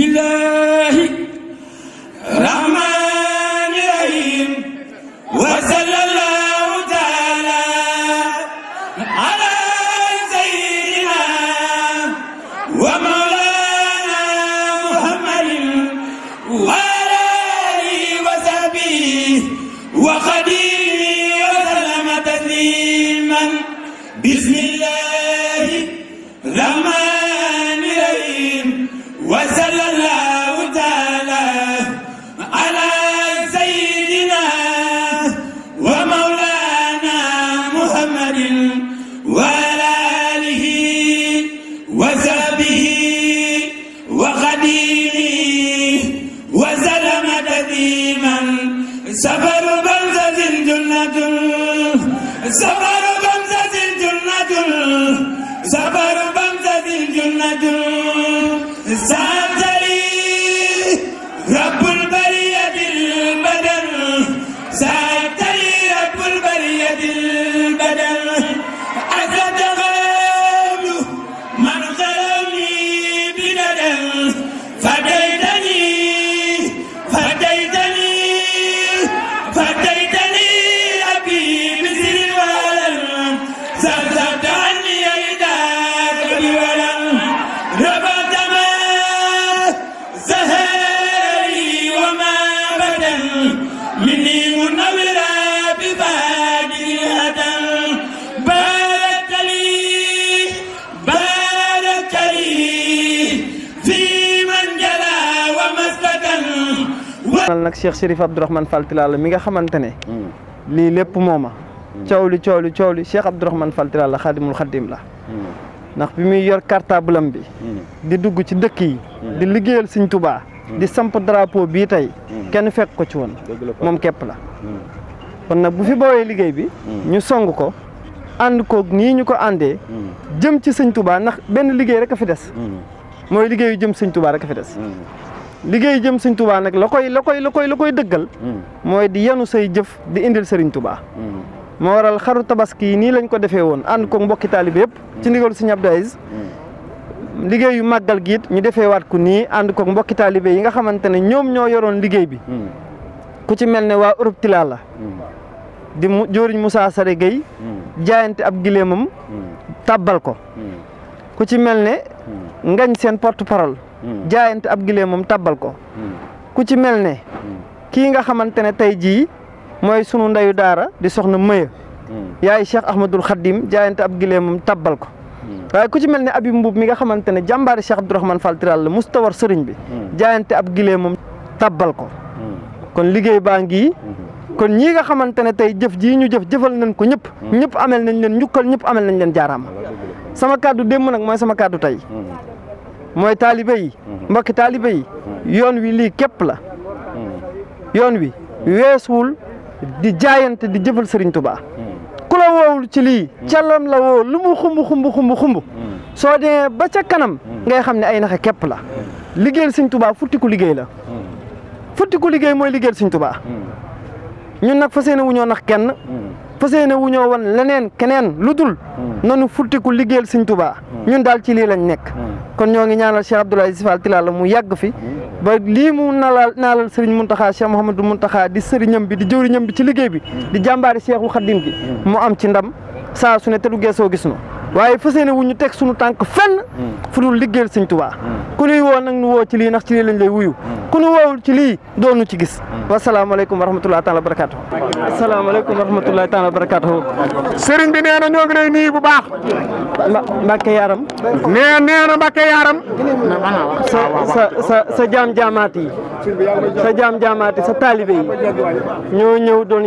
الله الرحمن الرحيم وصلى الله تعالى على سيدنا ومولانا محمد وعلى آله وصحبه وخديمه وسلم تسليما بسم الله الرحمن الرحيم وصلى الله تعالى على سيدنا ومولانا محمد وعلى آله وصحبه وخديمه وسلم تسليما سفر بمزة جنة سفر بمزة جنة سفر بمزة جنة ساتري رب البرية البدن ساتري رب البرية البدن أتتغيب من خلوني بددا فديتني فديتني فديتني ربي بسر الولد سرسبت عني يداك بولد ربط ما زهري وما بدن مني منورا بفادر الهدى بارك لي في من جلا ومسكن nag Cheikh Chérif Abdourahmane Fall Tilala mi nga xamante ne lii lépp mooma coow li Cheikh Abdourahmane Fall Tilala xaadimul xaddim la ndax bi muy yor cartable am bi di dugg ci dëkk yi di liggéeyal Sëñ Tuubaa di samp drapeau bii tey kenn fekk ko ci woon moom képp la kon nag bu fi bawee liggéey bi ñu song ko ànd koog nii ñu ko àndee jëm ci Sëñ Tuubaa ndax benn liggéey rek a fi des mooy liggéeyu jëm Sëñ Tuubaa rek a fi des liggéey jëm Sëñ Tuubaa nag la koy dëggal mooy di yanu say jëf di indil Sëriñ Tuubaa moo waral xaru tabaski yi nii lañ ko defee woon ànd ko mbokki taalibe yëpp ci ndigal Sëñ Abdou Aziz liggéeyu màggal giit ñu defee waat ko nii ànd ko mbokki taalibe yi nga xamante ne ñoom ñoo yoroon liggéey bi ku ci mel ne waa Europe Tilala di jóoriñ Moussa Sare Gueye jaayante ab gileemam tàbbal ko ku ci mel ne ngañ seen porte parole jaayante ab gileemam tàbbal ko ku ci mel ne kii nga xamante ne tey jii mooy sunu ndeyu daara di soxna Mëya yaay Cheikh Ahmadul Khadim jaayante ab gileemam tàbbal ko waaye ku ci mel ne Abib Mbuub mi nga xamante ne jàmbaari Cheikh Abdourahmane Fall Tilala la mustawar sëriñ bi jaayante ab gileemam tàbbal ko kon liggéey baa ngi kon ñii nga xamante ne tey jëf jii ñu jëfal nañ ko ñëpp amel nañ leen njukkal ñëpp amel nañ leen jaaraama sama kàddu démb nag mooy sama kàddu tey mooy taalibe yi mbokki taalibe yi yoon wi lii képp la yoon wi weesuwul di jaayante di jëfal Sëriñ Tuubaa ku la woowul ci lii callam la woo lu mu xumb soo demee ba ca kanam ngay xam ne ay naxe képp la liggéeyal Sëriñ Tuubaa futtiku liggéey la futtiku liggéey mooy liggéeyal Sëriñ Tuubaa ñun nag fas yéene wuñoo nax kenn fas yéene wuñoo wan leneen keneen lu dul nanu futtiku liggéeyal Sëriñ Tuubaa ñun daal ci lii lañ nekk kon ñoo ngi ñaanal Cheikh Abdoul Aziz Fall Tilala mu yàgg fi ba lii mu naalal Serigne Mountakha Cheikh Mouhamadou Mountakha di sëriñam bi di jëwriñam bi ci liggéey bi di jàmbaari Cheikhul Khadim gi mu am ci ndam saa su ne te du geesoo gis nu waaye fas yéene wu ñu teg sunu tànk fenn fu dul liggéeyal Sëñ Tuubaa ku nuy woo nag nu woo ci lii ndax ci lii lañ lay wuyu ku nu woowul ci lii doonu ci gis wasalaamaaleykum wa rahmatullahi taala wa barakaatu asalaamaaleykum wa rahmatullahi taala wa barakaatu sëriñ bi nee na ñoo ngi lay nuyu bu baax Mbàkke Yaram nee na Mbàkke Yaram sa jaam-jaamaat yi sa taalibe yi ñoo ñëw doon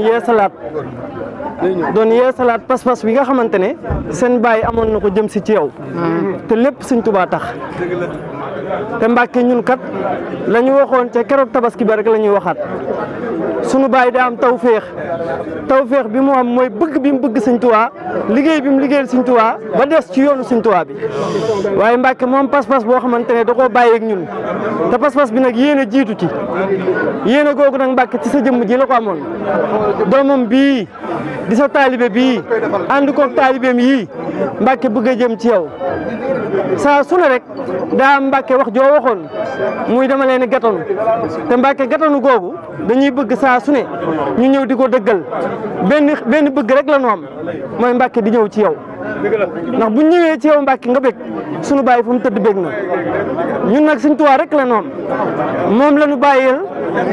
yeesalaat pas-pas bi nga xamante ne seen baay amoon na ko jëm si ci yow te lépp Sëñ Tuubaa tax te Mbàkke ñun kat la ñu waxoon ca keroog tabaski ba rek la ñuy waxaat sunu baay daa am tawféex bi mu am mooy bëgg bi mu bëgg Sëñ Tuubaa liggéey bi mu liggéeyal Sëñ Tuubaa ba des ci yoonu Sëñ Tuubaa bi waaye Mbàkke moom pas-pas boo xamante ne da koo bàyyeeg ñun te pas-pas bi nag yéen a jiitu ci yéen a googu nag Mbàkke ci sa jëmm ji la ko amoon doomam bii di sa taalibe bii ànd koog taalibeem yii Mbàkke bëgg a jëm ci yow saa su ne rek daa Mbàkke wax joo waxoon muy dama leen gatanu te Mbàkke gatanu googu dañuy bëgg saa su ne ñu ñëw di ko dëggal benn bëgg rek la ñu am mooy Mbàkke di ñëw ci yow ndax bu ñëwee ci yow Mbàkke nga bëgg sunu bàyyi fu mu tëdd bëgg na ñun nag Sëñ Tuubaa rek la ñu am moom la ñu bàyyeel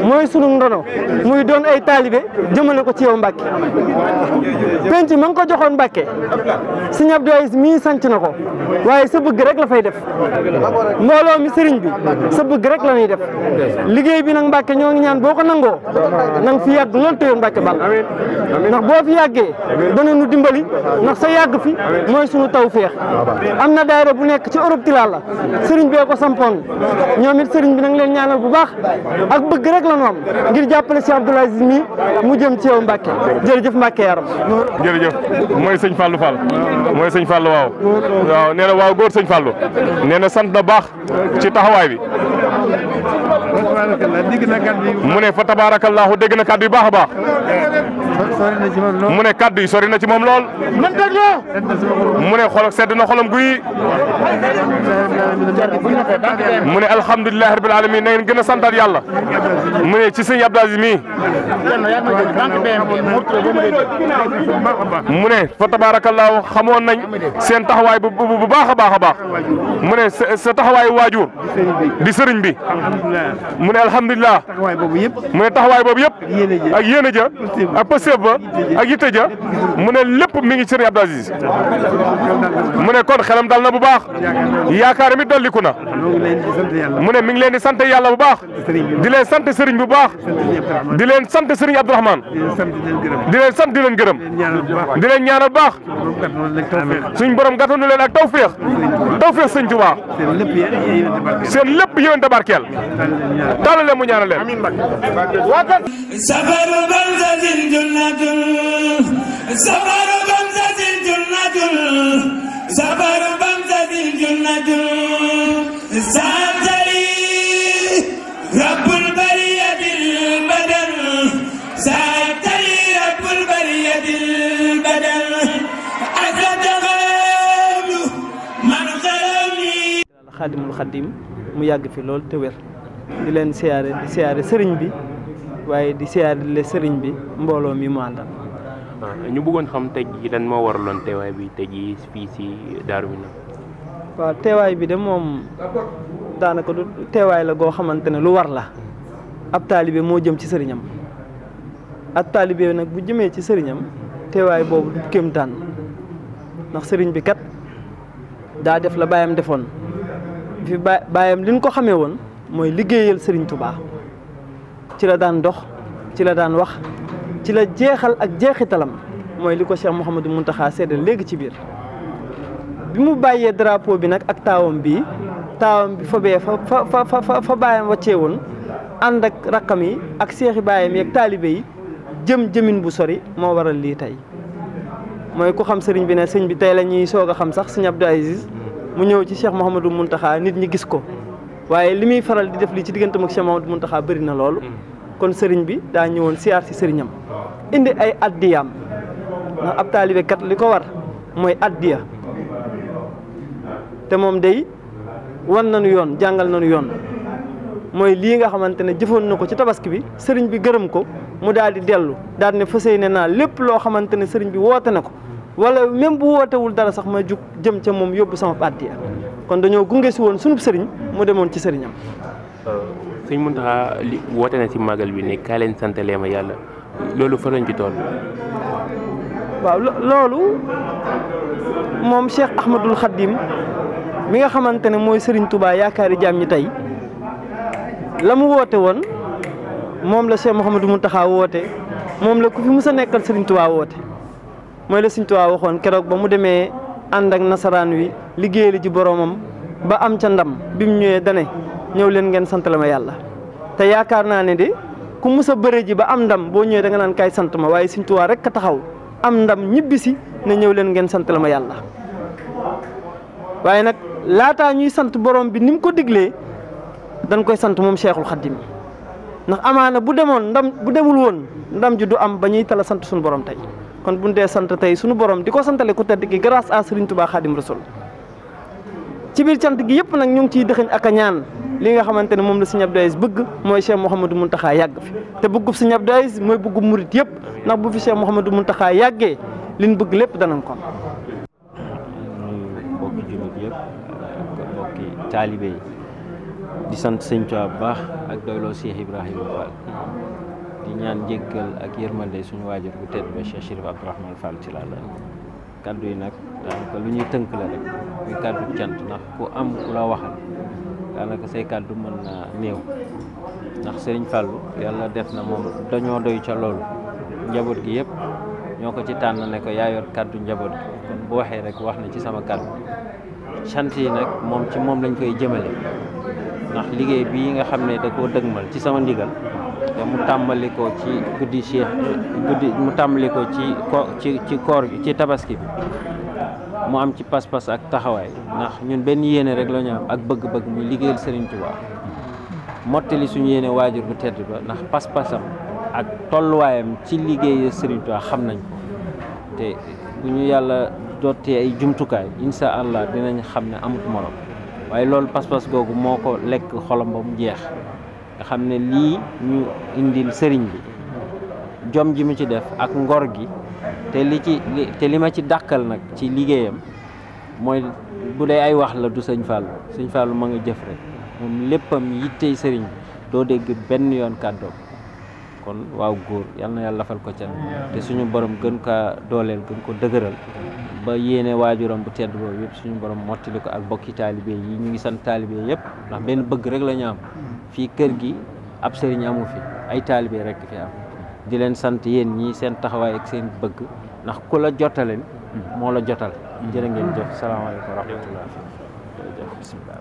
mooy sunu ndono muy doon ay taalibe jëmale ko ci yow Mbàkke penc ma nga ko joxoon Mbàkke Sëñ Abdou Aziz mii sanc na ko waaye sa bëgg rek la fay def mbooloo mi sëriñ bi sa bëgg rek la ñuy def liggéey bi nag Mbàkke ñoo ngi ñaan boo ko nangoo nang fi yàgg loolu téyoon Mbàkke bal ndax boo fi yàggee dana nu dimbali ndax sa yàgg fi mooy sunu tawfeex am na daayira bu nekk ci Europe tilal la sëriñ bee ko sampoon ñoom it sëriñ bi nang leen ñaanal bu baax ak bëgg rek la ñu am ngir jàppale Cheikh Abdou Aziz mi mu jëm ci yow Mbàkke jërëjëf Mbàkke yaram jërëjëf mooy sëñ Fallou Fall mooy sëñ Fallou waaw nee na waaw góor sëñ Fallou nee na sant na baax ci taxawaay bi mu ne fa tabaarakallaahu dégg na kàddu yi baax a baax mu ne kàddu yi sori na ci moom lool mu ne xol sedd na xolam guy mu ne alhamdulilahi rabbil alamin na ngeen gën a santaat yàlla mu ne ci sëñ Abdou Aziz mi mu ne fa tabaarakallaahu xamoon nañ seen taxawaay bu baax a baax a baax mu ne sa taxawaayu waajur di sëriñ bi mu ne alhamdulilah mu ne taxawaay boobu yëpp ak yéen a ja ak pëstéef ba ak yitte ja mu ne lépp mi ngi sëriñ Abdou Aziz mu ne kon xelam dal na bu baax yaakaar mi dolliku na mu ne mi ngi leen di sant yàlla bu baax di leen sant sëriñ bu baax di leen sant sëriñ Abdourahmane di leen sant di leen gërëm di leen ñaanal baax suñ borom gàttanu leen ak tawféex sëñ Tuubaa seen lépp yéwén tabarkeel tàllale mu ñaanal leen safaru bamsatin junnatul safaru bamsatin junnatul safaru bamsatin junnatul saatari rabbul bariyatil badal saatari rabbul bariyatil badal asataqalu man xarami Xaadimul Xaadim mu yàgg fi lool te wér di leen siyaare sëriñ bi waaye di siyaare le sëriñ bi mbooloo mi mu àndal. ñu bëggoon xam tey jii lan moo waraloon teewaay bi tey jii fii si Daaru Minam. waaw teewaay bi de moom daanaka du teewaay la goo xamante ne lu war la ab taalibe moo jëm ci sëriñam ab taalibe nag bu jëmee ci sëriñam teewaay boobu du kéemtaan ndax sëriñ bi kat daa def la baayam defoon fi baayam liñ ko xamee woon mooy liggéeyal sëriñ Touba ci la daan dox ci la daan wax ci la jeexal ak jeexitalam mooy li ko Cheikh Mouhamadou Mountakha seddal léegi ci biir bi mu bàyyee drapeau bi nag ak taawam bi fa bee fa baayam wàccee woon ànd ak rakkam yi ak seexi baayam yi ak taalibe yi jëmin bu sori moo waral lii tey mooy ku xam sëriñ bi ne sëñ bi tey la ñuy soog a xam sax sëñ Abdou Aziz mu ñëw ci Cheikh Mouhamadou Mountakha nit ñi gis ko waaye li muy faral di def lii ci digganteem ak Cheikh Mouhamadou Mountakha bëri na loolu kon sëriñ bi daa ñëwoon siyaar si sëriñam indi ay addiyaam ndax ab taalibe kat li ko war mooy addiya te moom day wan nañu yoon jàngal nañu yoon mooy lii nga xamante ne jëfoon na ko ci tabaski bi sëriñ bi gërëm ko mu daal di dellu daal ne fas yéene naa lépp loo xamante ne sëriñ bi woote na ko wala même bu wootewul dara sax ma jug jëm ca moom yóbbu sama addiya kon dañoo gunge si woon sunub sëriñ mu demoon ci sëriñam. sëñ Mountakha li woote na si màggal bi ne kaa leen santalee ma yàlla loolu fa lañ ci toll. waaw loolu moom Cheikh Ahmadul Khadim mi nga xamante ne mooy Serigne Touba yaakaari jaam ñi tey la mu woote woon moom la Cheikh Mouhamadou Mountakha woote moom la ku fi mës a nekkal Serigne Touba woote mooy la Serigne Touba waxoon keroog ba mu demee ànd ak nasaraan wi liggéeyal ji boromam ba am ca ndam bi mu ñëwee dane ñëw leen ngeen sant la ma yàlla te yaakaar naa ne de ku mës a bëre ji ba am ndam boo ñëwee da nga naan kaay sant ma waaye Serigne Touba rek a taxaw am ndam ñibbisi ne ñëw leen ngeen sant la ma yàlla waaye nag laataa ñuy sant borom bi ni mu ko diglee dañ koy sant moom Cheikhul Khadim ndax amaana bu demul woon ndam ji du am ba ñuy tala sant suñu borom tey kon buñ dee sant tey suñu borom di ko santale ku tedd gi grâce à Serigne Touba Khadim Rasoul ci biir cant gi yëpp nag ñu ngi ciy dëxëñ ak a ñaan li nga xamante ne moom la Serigne Abdou Aziz bëgg mooy Cheikh Mouhamadou Mountakha yàgg fi te bëggub Serigne Abdou Aziz mooy bëggub murit yëpp ndax bu fi Cheikh Mouhamadou Mountakha yàggee liñ bëgg lépp danañ ko mbokki jullit yëpp ak mbokki taalibe yi di sant sëñ Tuubaa bu baax ak doyloo Cheikh Ibrahima Fall di ñaan njéggal ak yërmande suñu waajur bu tedd ba Cheikh Chérif Abdourahmane Fall Tilala kaddu yi nag daanaka lu ñuy tënk la rek muy kaddu cant ndax ku am ku la waxal daanaka say kaddu mën na néew ndax Serigne Fallou yàlla def na moom dañoo doy ca loolu njaboot gi yëpp ñoo ko ci tànn ne ko yaa yor kaddu njaboot gi kon bu waxee rek wax na ci sama kaddu cant yi nag moom ci moom lañ koy jëmale ndax liggéey bii nga xam ne da koo dëgmal ci sama ndigal te mu tàmbali ko ci mu tàmbali ko ci koor gi ci tabaski bi mu am ci pas-pas ak taxawaay ndax ñun benn yéene rek la ñu am ak bëgg-bëgg muy liggéeyal Serigne Touba mottali suñu yéene waajur bu tedd ba ndax pas-pasam ak tolluwaayam ci liggéeyal Serigne Touba xam nañ ko te bu ñu yàlla dootee ay jumtukaay insha allah dinañ xam ne amut morom waaye loolu pas-pas googu moo ko lekk xolam ba mu jeex nga xam ne lii ñu indil sëriñ bi jom ji mu ci def ak ngor gi te li ma ci dàkkal nag ci liggéeyam mooy bu dee ay wax la du sëñ Fallou ma nga jëf rek moom léppam yittey sëriñ bi doo dégg benn yoon kàddoom kon waaw góor yal na yàlla lafal ko ca te suñu borom gën kaa dooleel gën ko dëgëral ba yéene waajuram bu tedd boobu yëpp suñu borom mottali ko ak bokki taalibe yi ñu ngi sant taalibe yëpp ndax benn bëgg rek la ñu am fii kër gi ab sëriñ amu fi ay taalibe rek fi am di leen sant yéen ñii seen taxawaay ak seen bëgg ndax ku la jotaleen moo la jotal jërë ngeen jëf salaamaaleykum wa rahmatullah jërëjëf bismillah